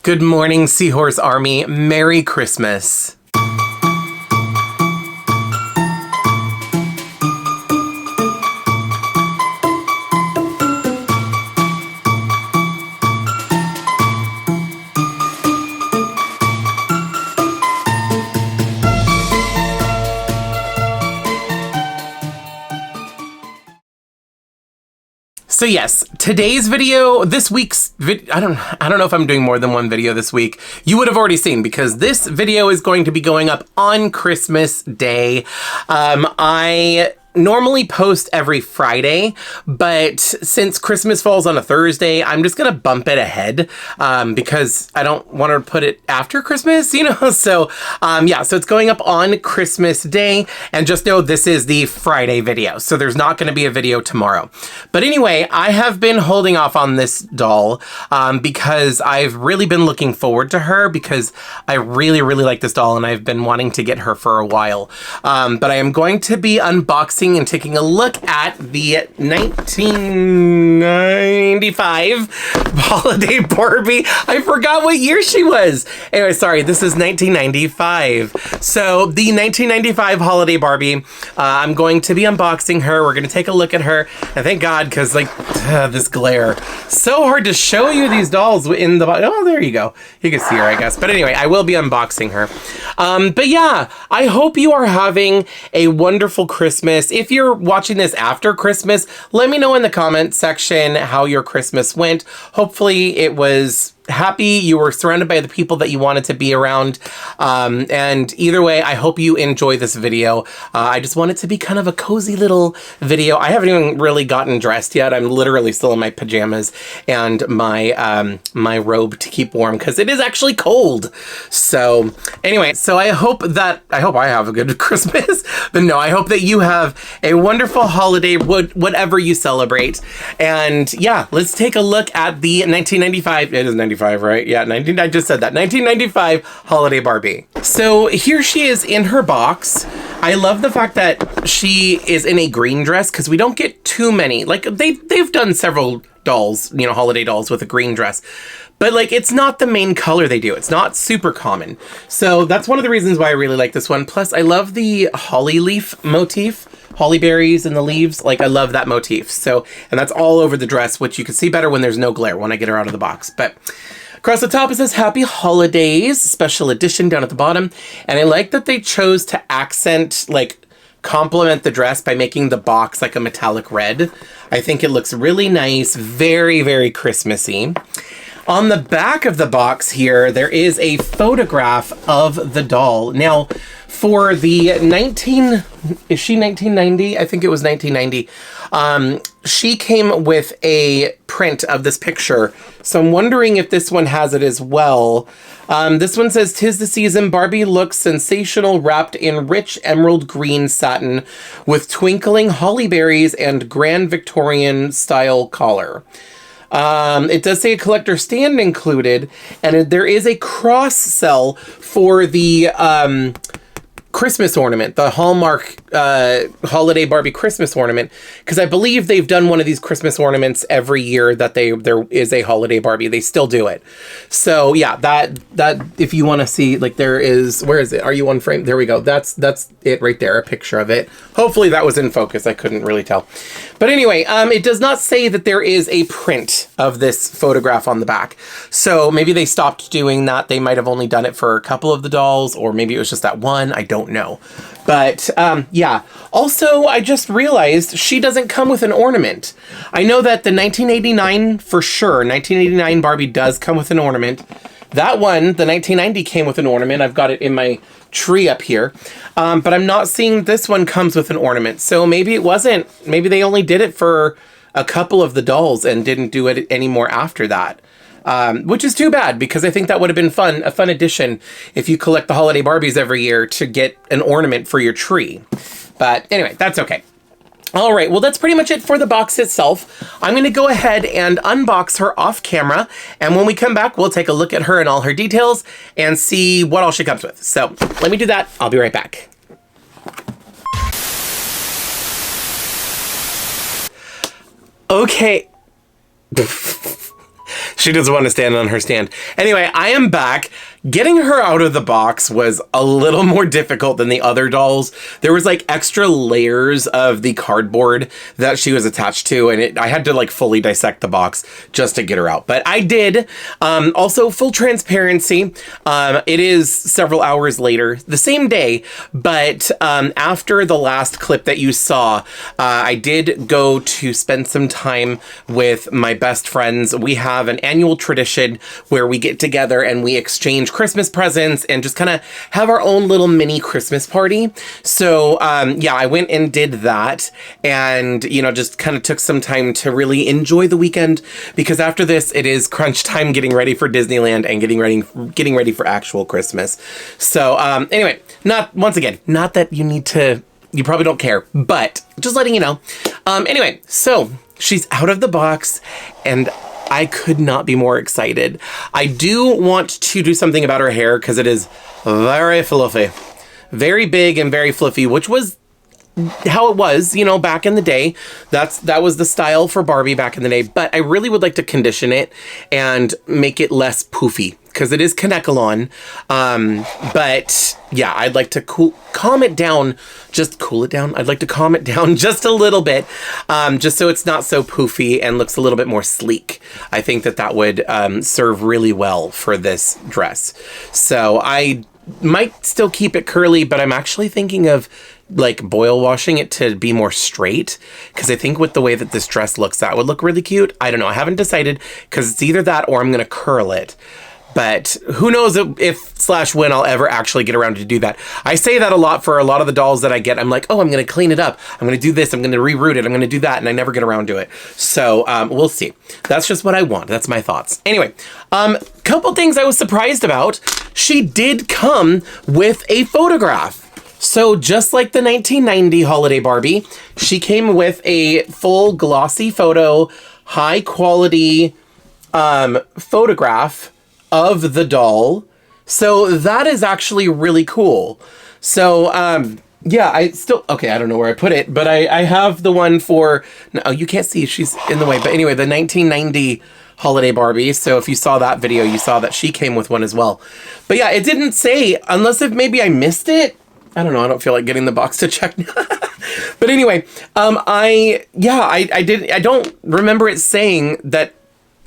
Good morning, Seahorse Army. Merry Christmas. So yes, today's video, this week's I don't know if I'm doing more than one video this week. You would have already seen because this video is going to be going up on Christmas Day. I normally post every Friday, but since Christmas falls on a Thursday, I'm just gonna bump it ahead because I don't want to put it after Christmas, you know? So yeah, so it's going up on Christmas Day, and just know this is the Friday video, so there's not gonna be a video tomorrow. But anyway, I have been holding off on this doll because I've really been looking forward to her because I really like this doll and I've been wanting to get her for a while. But I am going to be unboxing and taking a look at the 1995 holiday Barbie. I forgot what year she was. Anyway, sorry, this is 1995. So the 1995 holiday Barbie, I'm going to be unboxing her. We're going to take a look at her. And thank God, because like this glare. So hard to show you these dolls in the, oh, there you go. You can see her, I guess. But anyway, I will be unboxing her. But yeah, I hope you are having a wonderful Christmas. If you're watching this after Christmas, let me know in the comment section how your Christmas went. Hopefully it was happy, you were surrounded by the people that you wanted to be around, and either way, I hope you enjoy this video. I just want it to be kind of a cozy little video. I haven't even really gotten dressed yet. I'm literally still in my pajamas and my my robe to keep warm because it is actually cold. So anyway, so I hope I have a good Christmas, but no, I hope that you have a wonderful holiday, whatever you celebrate. And yeah, let's take a look at the 1995, it is 95, right? Yeah, I just said that. 1995 holiday Barbie. So here she is in her box. I love the fact that she is in a green dress because we don't get too many. Like they've done several dolls, you know, holiday dolls with a green dress. But like, it's not the main color they do. It's not super common. So that's one of the reasons why I really like this one. Plus, I love the holly leaf motif. Holly berries and the leaves. Like, I love that motif. So, and that's all over the dress, which you can see better when there's no glare when I get her out of the box. But across the top, it says Happy Holidays, special edition down at the bottom. And I like that they chose to accent, like, complement the dress by making the box like a metallic red. I think it looks really nice. Very Christmassy. On the back of the box here, there is a photograph of the doll. Now, for the is she 1990? I think it was 1990. She came with a print of this picture. So I'm wondering if this one has it as well. This one says, "'Tis the season, Barbie looks sensational, wrapped in rich emerald green satin with twinkling holly berries and grand Victorian style collar." It does say a collector stand included, and there is a cross sell for the Christmas ornament, the Hallmark holiday Barbie Christmas ornament, because I believe they've done one of these Christmas ornaments every year that there is a holiday Barbie. They still do it. So yeah, that if you want to see, like, there is, where is it? Are you on frame? There we go. That's it right there, a picture of it. Hopefully that was in focus. I couldn't really tell. But anyway, it does not say that there is a print of this photograph on the back. So maybe they stopped doing that. They might have only done it for a couple of the dolls, or maybe it was just that one. I don't know. But yeah, also I just realized she doesn't come with an ornament. I know that the 1989 for sure, 1989 Barbie does come with an ornament. That one, the 1990, came with an ornament. I've got it in my tree up here. But I'm not seeing this one comes with an ornament. So maybe it wasn't, maybe they only did it for a couple of the dolls and didn't do it anymore after that. Which is too bad, because I think that would have been a fun addition if you collect the holiday Barbies every year to get an ornament for your tree. But anyway, that's okay. All right, well, that's pretty much it for the box itself. I'm going to go ahead and unbox her off camera, and when we come back, we'll take a look at her and all her details and see what all she comes with. So let me do that. I'll be right back. Okay. She doesn't want to stand on her stand. Anyway, I am back. Getting her out of the box was a little more difficult than the other dolls. There was like extra layers of the cardboard that she was attached to, and I had to like fully dissect the box just to get her out. But I did. Also, full transparency, it is several hours later, the same day, but after the last clip that you saw, I did go to spend some time with my best friends. We have an annual tradition where we get together and we exchange Christmas presents and just kind of have our own little mini Christmas party. So yeah, I went and did that, and you know, just kind of took some time to really enjoy the weekend, because after this it is crunch time, getting ready for Disneyland and getting ready for actual Christmas. So anyway, not that you probably don't care, but just letting you know. Anyway, so she's out of the box, and I could not be more excited. I do want to do something about her hair because it is very fluffy. Very big and very fluffy, which was how it was, you know, back in the day. That was the style for Barbie back in the day. But I really would like to condition it and make it less poofy, because it is Kanekalon. But yeah, I'd like to calm it down. Just cool it down. I'd like to calm it down just a little bit, just so it's not so poofy and looks a little bit more sleek. I think that would serve really well for this dress. So I might still keep it curly, but I'm actually thinking of like boil washing it to be more straight, because I think with the way that this dress looks, that would look really cute. I don't know. I haven't decided, because it's either that or I'm going to curl it. But who knows if / when I'll ever actually get around to do that. I say that a lot for a lot of the dolls that I get. I'm like, oh, I'm going to clean it up. I'm going to do this. I'm going to reroute it. I'm going to do that. And I never get around to it. So we'll see. That's just what I want. That's my thoughts. Anyway, couple things I was surprised about. She did come with a photograph. So just like the 1990 holiday Barbie, she came with a full glossy photo, high quality photograph of the doll. So that is actually really cool. So yeah, I don't know where I put it, but I have the one for, no, you can't see, she's in the way. But anyway, the 1990 holiday Barbie. So if you saw that video, you saw that she came with one as well. But yeah, it didn't say, unless if maybe I missed it. I don't know. I don't feel like getting the box to check now. But anyway, I don't remember it saying that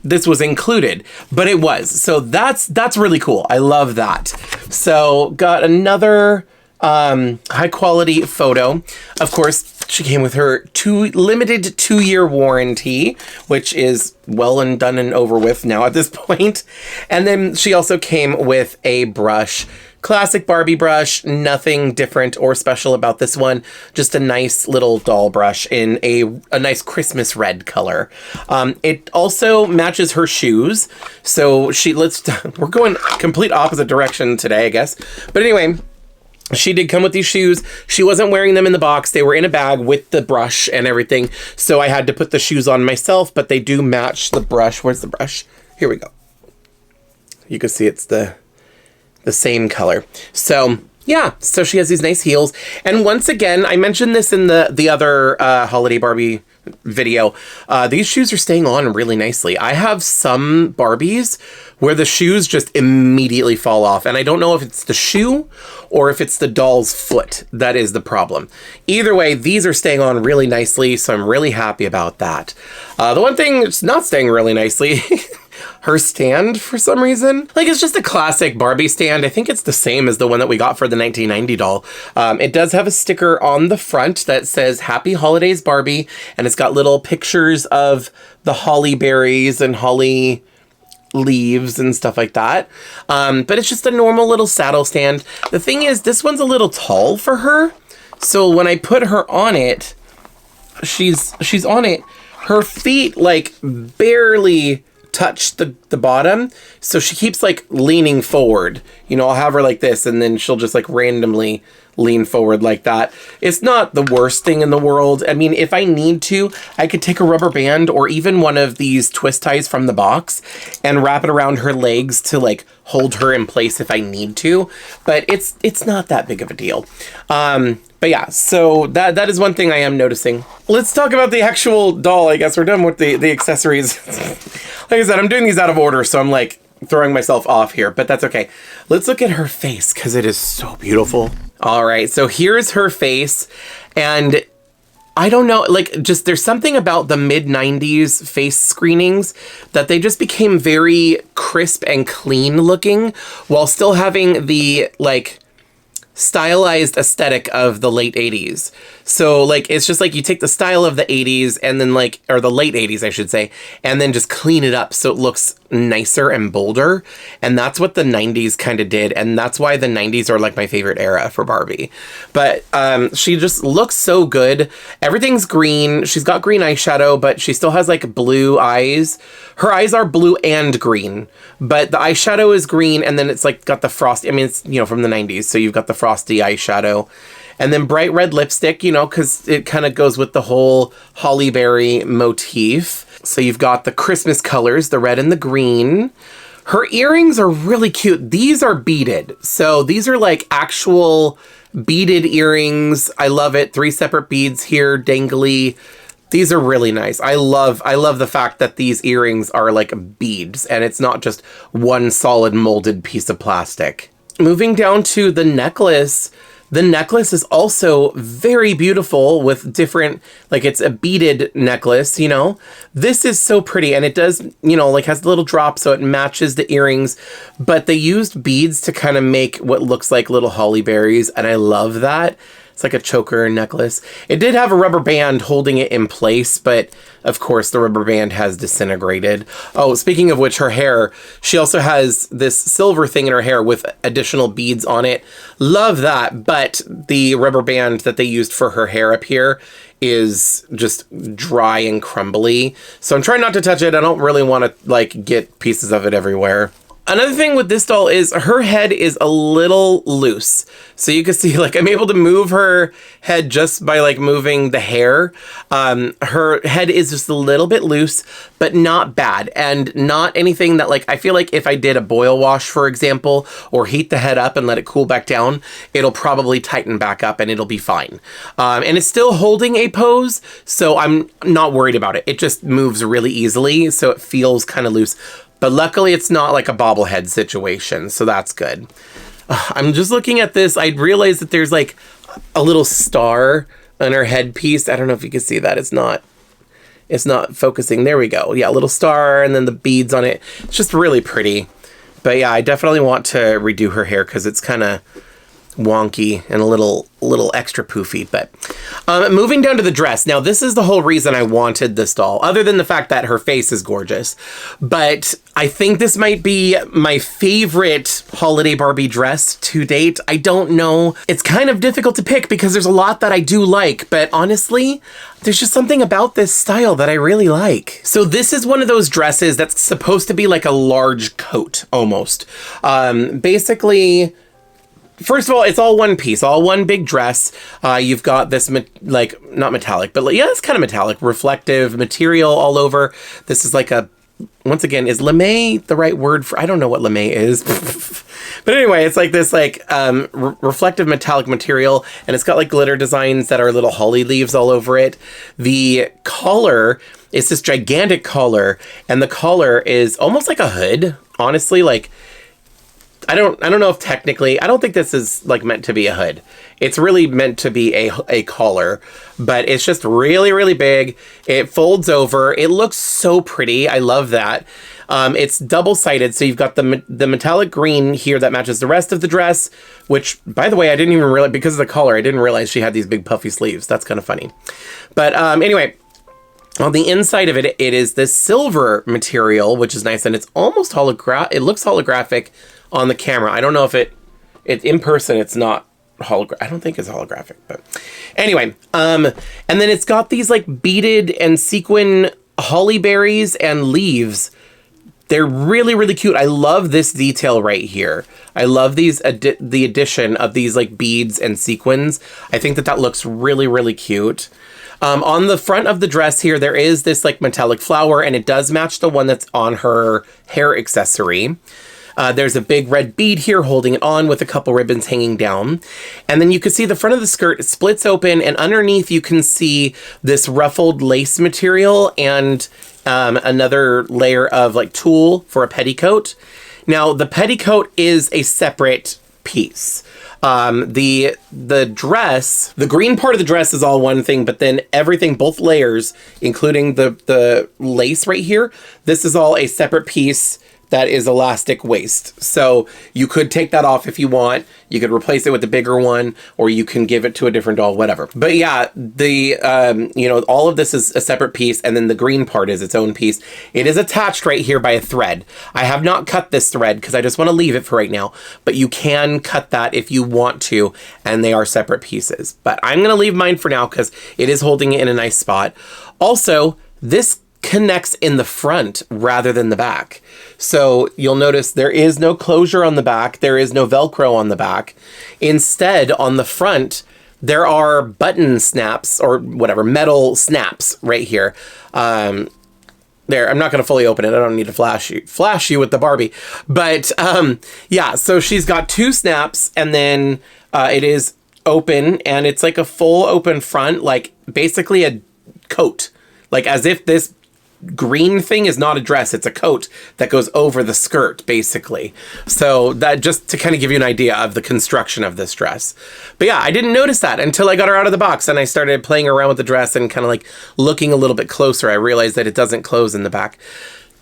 this was included, but it was. So that's really cool. I love that. So got another high quality photo. Of course, she came with her limited 2-year warranty, which is well and done and over with now at this point. And then she also came with a brush. Classic Barbie brush, nothing different or special about this one. Just a nice little doll brush in a nice Christmas red color. It also matches her shoes. So we're going complete opposite direction today, I guess. But anyway, she did come with these shoes. She wasn't wearing them in the box. They were in a bag with the brush and everything. So I had to put the shoes on myself, but they do match the brush. Where's the brush? Here we go. You can see it's the same color. So yeah, so she has these nice heels. And once again, I mentioned this in the other holiday Barbie video. These shoes are staying on really nicely. I have some Barbies where the shoes just immediately fall off. And I don't know if it's the shoe or if it's the doll's foot that is the problem. Either way, these are staying on really nicely. So I'm really happy about that. The one thing that's not staying really nicely her stand, for some reason. Like, it's just a classic Barbie stand. I think it's the same as the one that we got for the 1990 doll. It does have a sticker on the front that says Happy Holidays Barbie, and it's got little pictures of the holly berries and holly leaves and stuff like that. But it's just a normal little saddle stand. The thing is, this one's a little tall for her. So when I put her on it, she's on it. Her feet, like, barely touch the bottom, so she keeps like leaning forward. You know, I'll have her like this and then she'll just like randomly lean forward like that. It's not the worst thing in the world. I mean, if I need to, I could take a rubber band or even one of these twist ties from the box and wrap it around her legs to like hold her in place if I need to, but it's not that big of a deal. But yeah, so that is one thing I am noticing. Let's talk about the actual doll. I guess we're done with the accessories. Like I said, I'm doing these out of order, so I'm like throwing myself off here, but that's okay. Let's look at her face because it is so beautiful. All right, so here's her face, and I don't know, like, just there's something about the mid-90s face screenings that they just became very crisp and clean looking while still having the, like, stylized aesthetic of the late 80s. So, like, it's just like you take the style of the 80s and then, like, or the late 80s, I should say, and then just clean it up so it looks nicer and bolder. And that's what the 90s kind of did. And that's why the 90s are, like, my favorite era for Barbie. But she just looks so good. Everything's green. She's got green eyeshadow, but she still has, like, blue eyes. Her eyes are blue and green, but the eyeshadow is green, and then it's, like, got the frosty, I mean, it's, you know, from the 90s, so you've got the frosty eyeshadow. And then bright red lipstick, you know, because it kind of goes with the whole holly berry motif. So you've got the Christmas colors, the red and the green. Her earrings are really cute. These are beaded. So these are like actual beaded earrings. I love it. 3 separate beads here, dangly. These are really nice. I love the fact that these earrings are like beads and it's not just one solid molded piece of plastic. Moving down to the necklace. The necklace is also very beautiful with different, like it's a beaded necklace, you know. This is so pretty, and it does, you know, like has a little drop so it matches the earrings, but they used beads to kind of make what looks like little holly berries, and I love that. It's like a choker necklace. It did have a rubber band holding it in place, but of course the rubber band has disintegrated. Oh, speaking of which, her hair, she also has this silver thing in her hair with additional beads on it. Love that, but the rubber band that they used for her hair up here is just dry and crumbly. So I'm trying not to touch it. I don't really want to like get pieces of it everywhere. Another thing with this doll is her head is a little loose. So you can see, like, I'm able to move her head just by, like, moving the hair. Her head is just a little bit loose, but not bad. And not anything that, like, I feel like if I did a boil wash, for example, or heat the head up and let it cool back down, it'll probably tighten back up and it'll be fine. And it's still holding a pose, so I'm not worried about it. It just moves really easily, so it feels kind of loose. But luckily, it's not like a bobblehead situation, so that's good. I'm just looking at this. I realized that there's like a little star on her headpiece. I don't know if you can see that. It's not focusing. There we go. Yeah, a little star and then the beads on it. It's just really pretty. But yeah, I definitely want to redo her hair because it's kind of wonky and a little extra poofy. But moving down to the dress. Now, this is the whole reason I wanted this doll, other than the fact that her face is gorgeous. But I think this might be my favorite holiday Barbie dress to date. I don't know. It's kind of difficult to pick because there's a lot that I do like, but honestly, there's just something about this style that I really like. So this is one of those dresses that's supposed to be like a large coat, almost. Basically, first of all, it's all one piece, all one big dress. You've got this, like, not metallic, but yeah, it's kind of metallic, reflective material all over. This is like a, once again, is lame the right word for, I don't know what lame is. But anyway, it's like this, like, reflective metallic material, and it's got, like, glitter designs that are little holly leaves all over it. The collar is this gigantic collar, and the collar is almost like a hood, honestly, like, I don't know if technically, I don't think this is like meant to be a hood. It's really meant to be a collar, but it's just really, really big. It folds over. It looks so pretty. I love that. It's double-sided, so you've got the metallic green here that matches the rest of the dress, which, by the way, I didn't even realize, because of the collar, I didn't realize she had these big puffy sleeves. That's kind of funny. But anyway, on the inside of it, it is this silver material, which is nice, and it's almost it looks holographic on the camera. I don't know if it in person, it's not holographic. I don't think it's holographic, but anyway. And then it's got these like beaded and sequin holly berries and leaves. They're really, really cute. I love this detail right here. I love the addition of these like beads and sequins. I think that looks really, really cute. On the front of the dress here, there is this like metallic flower, and it does match the one that's on her hair accessory. There's a big red bead here holding it on with a couple ribbons hanging down. And then you can see the front of the skirt splits open, and underneath you can see this ruffled lace material, and another layer of like tulle for a petticoat. Now the petticoat is a separate piece. The dress, the green part of the dress is all one thing, but then everything, both layers, including the lace right here, this is all a separate piece that is elastic waist. So you could take that off if you want. You could replace it with the bigger one, or you can give it to a different doll, whatever. But yeah, all of this is a separate piece, and then the green part is its own piece. It is attached right here by a thread. I have not cut this thread because I just want to leave it for right now, but you can cut that if you want to, and they are separate pieces. But I'm going to leave mine for now because it is holding it in a nice spot. Also, this connects in the front rather than the back. So you'll notice there is no closure on the back. There is no Velcro on the back. Instead, on the front, there are button snaps or whatever, metal snaps right here. There, I'm not going to fully open it. I don't need to flash you with the Barbie. But yeah, so she's got two snaps, and then it is open, and it's like a full open front, like basically a coat. Like as if this green thing is not a dress, it's a coat that goes over the skirt, basically. So that just to kind of give you an idea of the construction of this dress. But yeah, I didn't notice that until I got her out of the box and I started playing around with the dress and kind of like looking a little bit closer. I realized that it doesn't close in the back.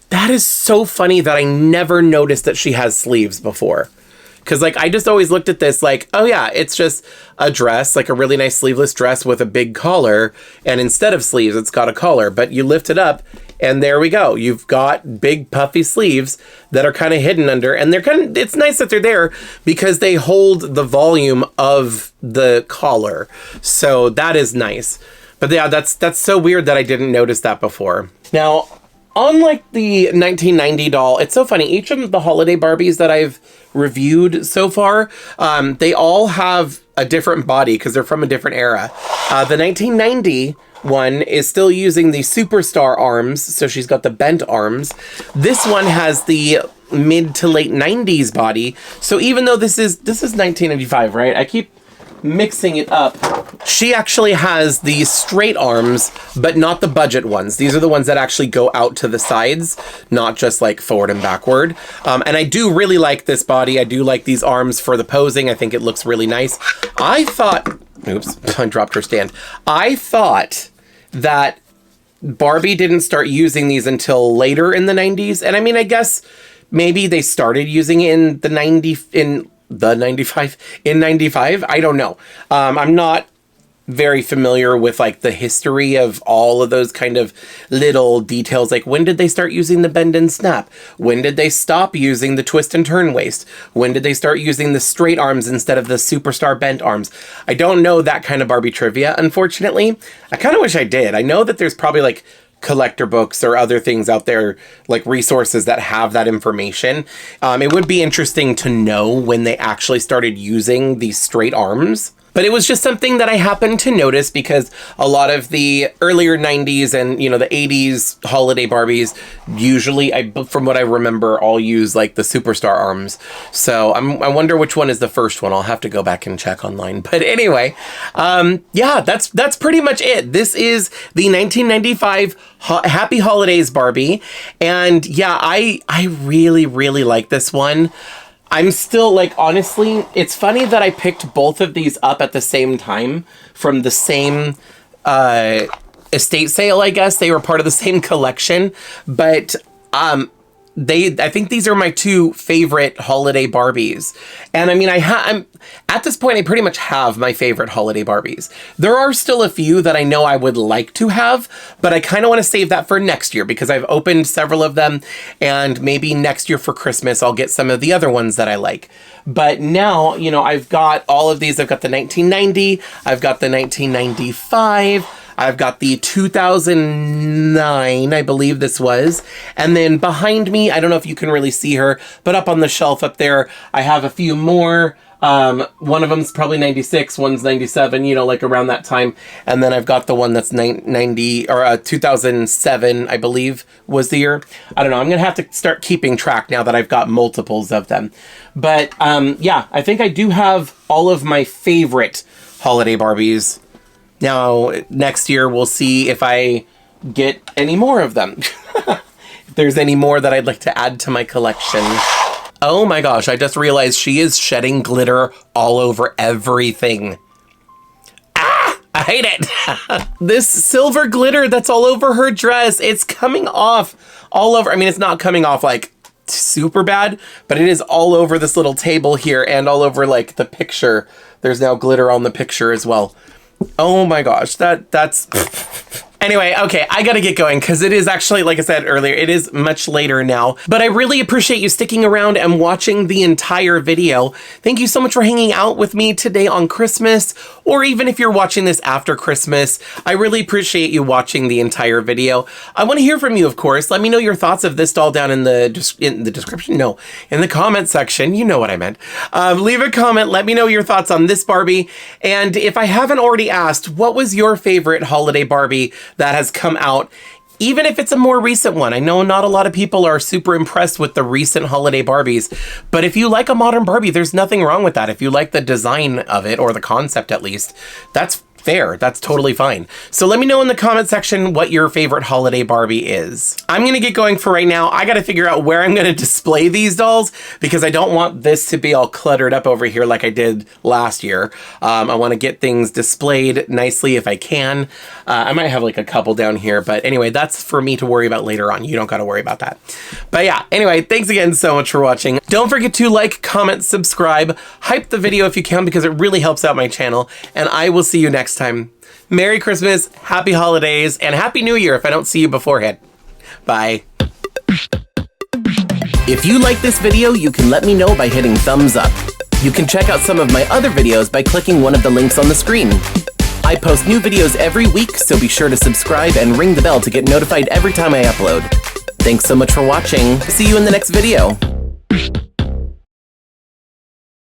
That is so funny that I never noticed that she has sleeves before. Because, like, I just always looked at this like, oh, yeah, it's just a dress, like a really nice sleeveless dress with a big collar. And instead of sleeves, it's got a collar. But you lift it up, and there we go. You've got big, puffy sleeves that are kind of hidden under. And they're kind of, it's nice that they're there because they hold the volume of the collar. So that is nice. But, yeah, that's so weird that I didn't notice that before. Now, unlike the 1990 doll, it's so funny. Each of the holiday Barbies that I've reviewed so far, they all have a different body because they're from a different era. The 1990 one is still using the superstar arms, so she's got the bent arms. This one has the mid to late 90s body. So even though this is 1995, right? I keep mixing it up. She actually has the straight arms, but not the budget ones. These are the ones that actually go out to the sides, not just like forward and backward. And I do really like this body. I do like these arms for the posing. I think it looks really nice. I thought, oops, I dropped her stand. I thought that Barbie didn't start using these until later in the 90s. And I mean, I guess maybe they started using it in the 95. I don't know. I'm not very familiar with like the history of all of those kind of little details. Like when did they start using the bend and snap? When did they stop using the twist and turn waist? When did they start using the straight arms instead of the superstar bent arms? I don't know that kind of Barbie trivia, unfortunately. I kind of wish I did. I know that there's probably like collector books or other things out there, like resources that have that information. It would be interesting to know when they actually started using these straight arms. But it was just something that I happened to notice because a lot of the earlier 90s and, the 80s holiday Barbies usually, from what I remember, all use like the superstar arms. So I wonder which one is the first one. I'll have to go back and check online. But anyway, yeah, that's pretty much it. This is the 1995 Happy Holidays Barbie. And yeah, I really, really like this one. I'm still like, honestly, it's funny that I picked both of these up at the same time from the same estate sale, I guess. They were part of the same collection, but I think these are my two favorite holiday Barbies. And I mean, I'm at this point, I pretty much have my favorite holiday Barbies. There are still a few that I know I would like to have, but I kind of want to save that for next year because I've opened several of them, and maybe next year for Christmas, I'll get some of the other ones that I like. But now, I've got all of these. I've got the 1990, I've got the 1995, I've got the 2009, I believe this was. And then behind me, I don't know if you can really see her, but up on the shelf up there, I have a few more. One of them's probably 96, one's 97, like around that time. And then I've got the one that's 2007, I believe was the year. I don't know. I'm going to have to start keeping track now that I've got multiples of them. But, yeah, I think I do have all of my favorite holiday Barbies. Now, next year, we'll see if I get any more of them. If there's any more that I'd like to add to my collection. Oh my gosh, I just realized she is shedding glitter all over everything. I hate it. This silver glitter that's all over her dress, it's coming off all over. I mean, it's not coming off like super bad, but it is all over this little table here and all over like the picture. There's now glitter on the picture as well. Oh my gosh, that's... Anyway, okay, I gotta get going because it is actually, like I said earlier, it is much later now. But I really appreciate you sticking around and watching the entire video. Thank you so much for hanging out with me today on Christmas, or even if you're watching this after Christmas. I really appreciate you watching the entire video. I want to hear from you, of course. Let me know your thoughts of this doll down in the description. No, in the comment section. You know what I meant. Leave a comment. Let me know your thoughts on this Barbie. And if I haven't already asked, what was your favorite holiday Barbie that has come out, even if it's a more recent one? I know not a lot of people are super impressed with the recent holiday Barbies, but if you like a modern Barbie, there's nothing wrong with that. If you like the design of it, or the concept at least, that's fair. That's totally fine. So let me know in the comment section what your favorite holiday Barbie is. I'm gonna get going for right now. I gotta figure out where I'm gonna display these dolls because I don't want this to be all cluttered up over here like I did last year. I wanna get things displayed nicely if I can. I might have like a couple down here, but anyway, that's for me to worry about later on. You don't gotta worry about that. But yeah, anyway, thanks again so much for watching. Don't forget to like, comment, subscribe, hype the video if you can because it really helps out my channel, and I will see you next time. Merry Christmas, Happy Holidays, and Happy New Year if I don't see you beforehand. Bye. If you like this video, you can let me know by hitting thumbs up. You can check out some of my other videos by clicking one of the links on the screen. I post new videos every week, so be sure to subscribe and ring the bell to get notified every time I upload. Thanks so much for watching. See you in the next video.